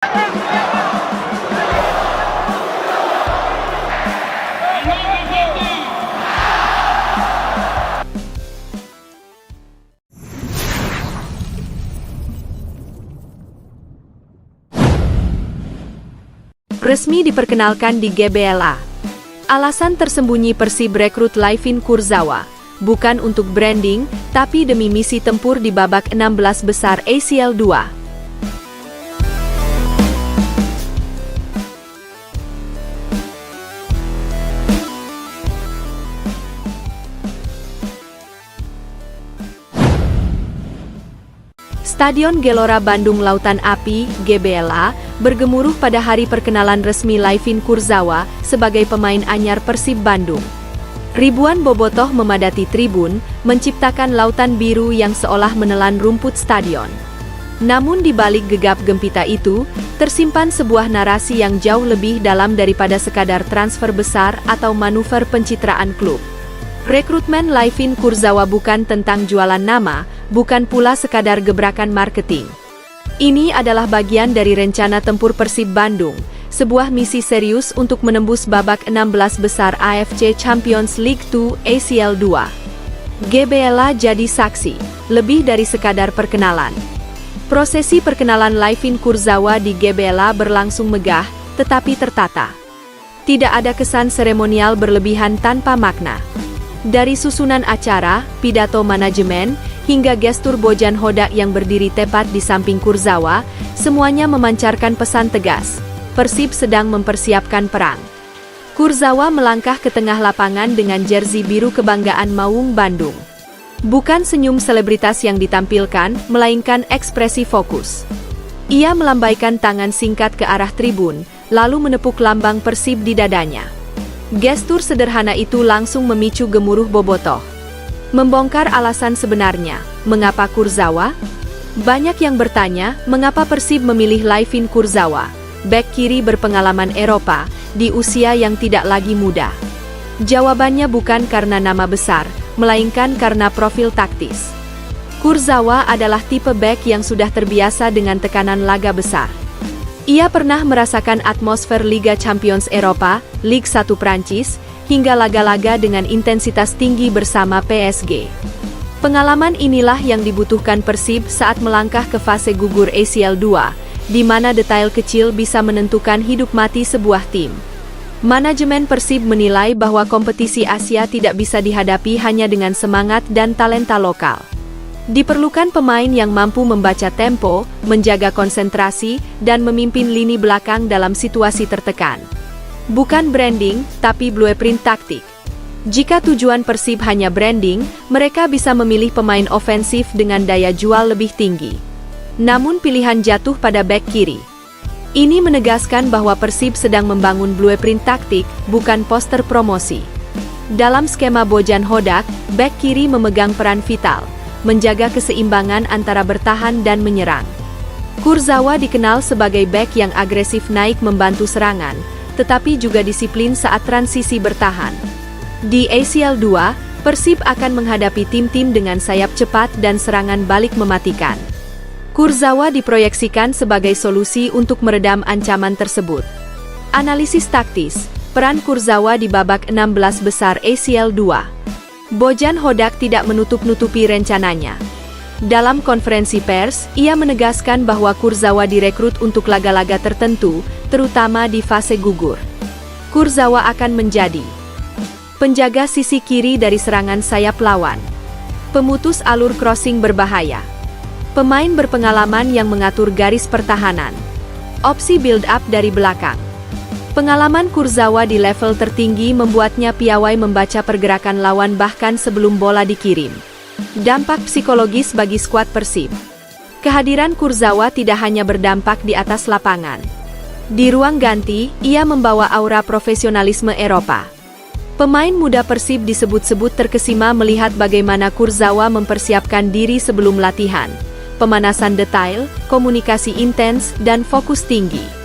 Resmi diperkenalkan di GBLA. Alasan tersembunyi Persib rekrut Layvin Kurzawa, bukan untuk branding, tapi demi misi tempur di babak 16 besar ACL 2. Stadion Gelora Bandung Lautan Api, GBLA, bergemuruh pada hari perkenalan resmi Layvin Kurzawa sebagai pemain anyar Persib Bandung. Ribuan bobotoh memadati tribun, menciptakan lautan biru yang seolah menelan rumput stadion. Namun di balik gegap gempita itu, tersimpan sebuah narasi yang jauh lebih dalam daripada sekadar transfer besar atau manuver pencitraan klub. Rekrutmen Layvin Kurzawa bukan tentang jualan nama, bukan pula sekadar gebrakan marketing. Ini adalah bagian dari rencana tempur Persib Bandung, sebuah misi serius untuk menembus babak 16 besar AFC Champions League 2 ACL 2. GBLA jadi saksi, lebih dari sekadar perkenalan. Prosesi perkenalan Layvin Kurzawa di GBLA berlangsung megah, tetapi tertata. Tidak ada kesan seremonial berlebihan tanpa makna. Dari susunan acara, pidato manajemen, hingga gestur Bojan Hodak yang berdiri tepat di samping Kurzawa, semuanya memancarkan pesan tegas. Persib sedang mempersiapkan perang. Kurzawa melangkah ke tengah lapangan dengan jersey biru kebanggaan Maung Bandung. Bukan senyum selebritas yang ditampilkan, melainkan ekspresi fokus. Ia melambaikan tangan singkat ke arah tribun, lalu menepuk lambang Persib di dadanya. Gestur sederhana itu langsung memicu gemuruh bobotoh. Membongkar alasan sebenarnya, mengapa Kurzawa? Banyak yang bertanya, mengapa Persib memilih Layvin Kurzawa, bek kiri berpengalaman Eropa, di usia yang tidak lagi muda. Jawabannya bukan karena nama besar, melainkan karena profil taktis. Kurzawa adalah tipe bek yang sudah terbiasa dengan tekanan laga besar. Ia pernah merasakan atmosfer Liga Champions Eropa, Ligue 1 Prancis, hingga laga-laga dengan intensitas tinggi bersama PSG. Pengalaman inilah yang dibutuhkan Persib saat melangkah ke fase gugur ACL 2, di mana detail kecil bisa menentukan hidup mati sebuah tim. Manajemen Persib menilai bahwa kompetisi Asia tidak bisa dihadapi hanya dengan semangat dan talenta lokal. Diperlukan pemain yang mampu membaca tempo, menjaga konsentrasi, dan memimpin lini belakang dalam situasi tertekan. Bukan branding, tapi blueprint taktik. Jika tujuan Persib hanya branding, mereka bisa memilih pemain ofensif dengan daya jual lebih tinggi. Namun pilihan jatuh pada bek kiri. Ini menegaskan bahwa Persib sedang membangun blueprint taktik, bukan poster promosi. Dalam skema Bojan Hodak, bek kiri memegang peran vital, menjaga keseimbangan antara bertahan dan menyerang. Kurzawa dikenal sebagai bek yang agresif naik membantu serangan, tetapi juga disiplin saat transisi bertahan. Di ACL 2, Persib akan menghadapi tim-tim dengan sayap cepat dan serangan balik mematikan. Kurzawa diproyeksikan sebagai solusi untuk meredam ancaman tersebut. Analisis taktis, peran Kurzawa di babak 16 besar ACL 2. Bojan Hodak tidak menutup-nutupi rencananya. Dalam konferensi pers, ia menegaskan bahwa Kurzawa direkrut untuk laga-laga tertentu, terutama di fase gugur. Kurzawa akan menjadi penjaga sisi kiri dari serangan sayap lawan, pemutus alur crossing berbahaya, pemain berpengalaman yang mengatur garis pertahanan, opsi build-up dari belakang. Pengalaman Kurzawa di level tertinggi membuatnya piawai membaca pergerakan lawan bahkan sebelum bola dikirim. Dampak psikologis bagi skuad Persib. Kehadiran Kurzawa tidak hanya berdampak di atas lapangan. Di ruang ganti, ia membawa aura profesionalisme Eropa. Pemain muda Persib disebut-sebut terkesima melihat bagaimana Kurzawa mempersiapkan diri sebelum latihan. Pemanasan detail, komunikasi intens, dan fokus tinggi.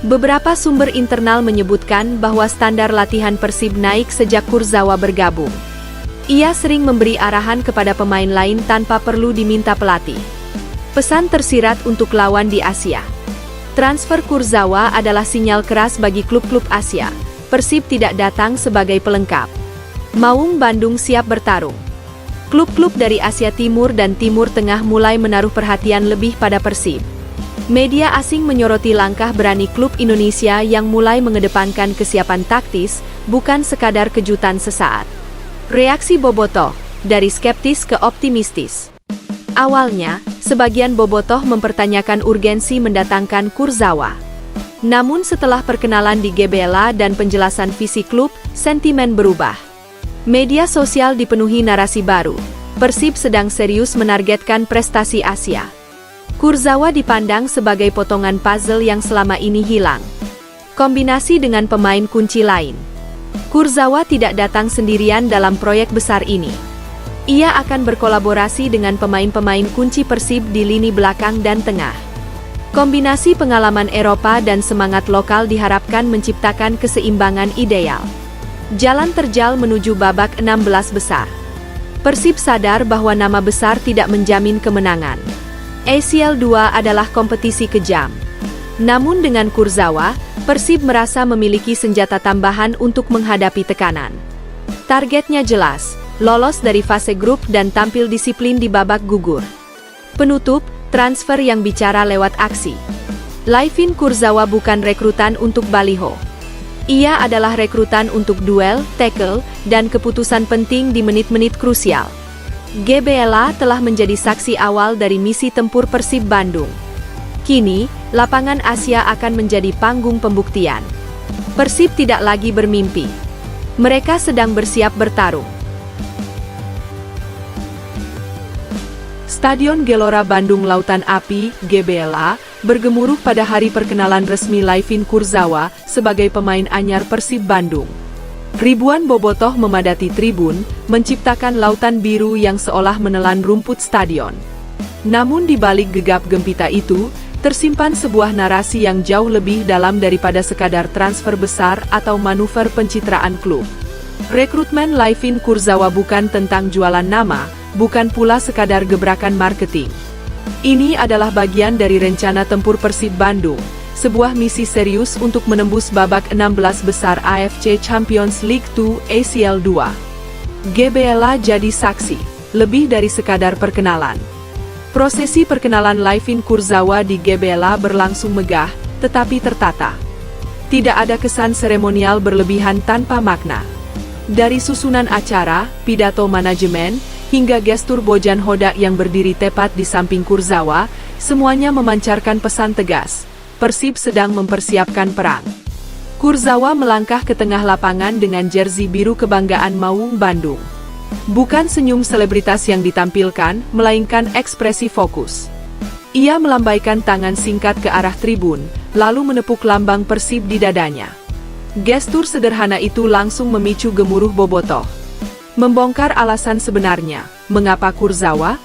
Beberapa sumber internal menyebutkan bahwa standar latihan Persib naik sejak Kurzawa bergabung. Ia sering memberi arahan kepada pemain lain tanpa perlu diminta pelatih. Pesan tersirat untuk lawan di Asia. Transfer Kurzawa adalah sinyal keras bagi klub-klub Asia. Persib tidak datang sebagai pelengkap. Maung Bandung siap bertarung. Klub-klub dari Asia Timur dan Timur Tengah mulai menaruh perhatian lebih pada Persib. Media asing menyoroti langkah berani klub Indonesia yang mulai mengedepankan kesiapan taktis, bukan sekadar kejutan sesaat. Reaksi Bobotoh, dari skeptis ke optimistis. Awalnya, sebagian bobotoh mempertanyakan urgensi mendatangkan Kurzawa. Namun setelah perkenalan di GBLA dan penjelasan visi klub, sentimen berubah. Media sosial dipenuhi narasi baru. Persib sedang serius menargetkan prestasi Asia. Kurzawa dipandang sebagai potongan puzzle yang selama ini hilang. Kombinasi dengan pemain kunci lain. Kurzawa tidak datang sendirian dalam proyek besar ini. Ia akan berkolaborasi dengan pemain-pemain kunci Persib di lini belakang dan tengah. Kombinasi pengalaman Eropa dan semangat lokal diharapkan menciptakan keseimbangan ideal. Jalan terjal menuju babak 16 besar. Persib sadar bahwa nama besar tidak menjamin kemenangan. ACL 2 adalah kompetisi kejam. Namun dengan Kurzawa, Persib merasa memiliki senjata tambahan untuk menghadapi tekanan. Targetnya jelas. Lolos dari fase grup dan tampil disiplin di babak gugur. Penutup, transfer yang bicara lewat aksi. Laifin Kurzawa bukan rekrutan untuk baliho. Ia adalah rekrutan untuk duel, tackle, dan keputusan penting di menit-menit krusial. GBLA telah menjadi saksi awal dari misi tempur Persib Bandung. Kini, lapangan Asia akan menjadi panggung pembuktian. Persib tidak lagi bermimpi. Mereka sedang bersiap bertarung. Stadion Gelora Bandung Lautan Api, GBLA, bergemuruh pada hari perkenalan resmi Laifin Kurzawa sebagai pemain anyar Persib Bandung. Ribuan bobotoh memadati tribun, menciptakan lautan biru yang seolah menelan rumput stadion. Namun di balik gegap gempita itu, tersimpan sebuah narasi yang jauh lebih dalam daripada sekadar transfer besar atau manuver pencitraan klub. Rekrutmen Laifin Kurzawa bukan tentang jualan nama, bukan pula sekadar gebrakan marketing. Ini adalah bagian dari rencana tempur Persib Bandung, sebuah misi serius untuk menembus babak 16 besar AFC Champions League 2 ACL 2. GBLA jadi saksi, lebih dari sekadar perkenalan. Prosesi perkenalan Laifin Kurzawa di GBLA berlangsung megah, tetapi tertata. Tidak ada kesan seremonial berlebihan tanpa makna. Dari susunan acara, pidato manajemen, hingga gestur Bojan Hodak yang berdiri tepat di samping Kurzawa, semuanya memancarkan pesan tegas. Persib sedang mempersiapkan perang. Kurzawa melangkah ke tengah lapangan dengan jersey biru kebanggaan Maung Bandung. Bukan senyum selebritas yang ditampilkan, melainkan ekspresi fokus. Ia melambaikan tangan singkat ke arah tribun, lalu menepuk lambang Persib di dadanya. Gestur sederhana itu langsung memicu gemuruh bobotoh. Membongkar alasan sebenarnya, mengapa Kurzawa?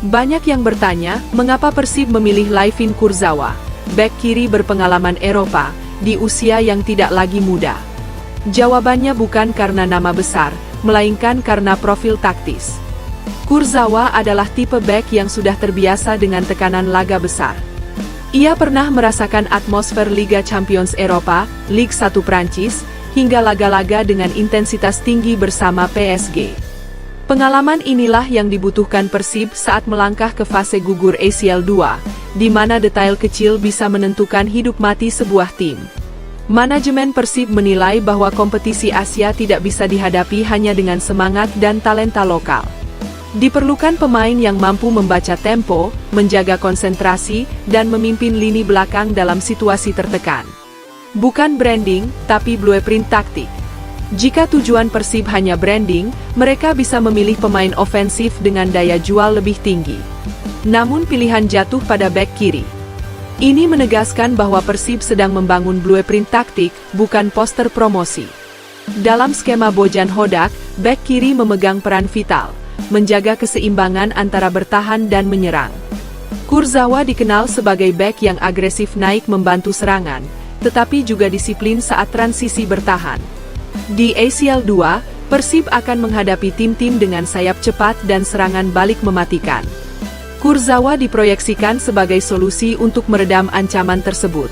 Banyak yang bertanya, mengapa Persib memilih Laifin Kurzawa, bek kiri berpengalaman Eropa, di usia yang tidak lagi muda? Jawabannya bukan karena nama besar, melainkan karena profil taktis. Kurzawa adalah tipe bek yang sudah terbiasa dengan tekanan laga besar. Ia pernah merasakan atmosfer Liga Champions Eropa, Ligue 1 Prancis, hingga laga-laga dengan intensitas tinggi bersama PSG. Pengalaman inilah yang dibutuhkan Persib saat melangkah ke fase gugur ACL 2, di mana detail kecil bisa menentukan hidup mati sebuah tim. Manajemen Persib menilai bahwa kompetisi Asia tidak bisa dihadapi hanya dengan semangat dan talenta lokal. Diperlukan pemain yang mampu membaca tempo, menjaga konsentrasi, dan memimpin lini belakang dalam situasi tertekan. Bukan branding, tapi blueprint taktik. Jika tujuan Persib hanya branding, mereka bisa memilih pemain ofensif dengan daya jual lebih tinggi. Namun pilihan jatuh pada bek kiri. Ini menegaskan bahwa Persib sedang membangun blueprint taktik, bukan poster promosi. Dalam skema Bojan Hodak, bek kiri memegang peran vital, menjaga keseimbangan antara bertahan dan menyerang. Kurzawa dikenal sebagai bek yang agresif naik membantu serangan, tetapi juga disiplin saat transisi bertahan. Di ACL 2, Persib akan menghadapi tim-tim dengan sayap cepat dan serangan balik mematikan. Kurzawa diproyeksikan sebagai solusi untuk meredam ancaman tersebut.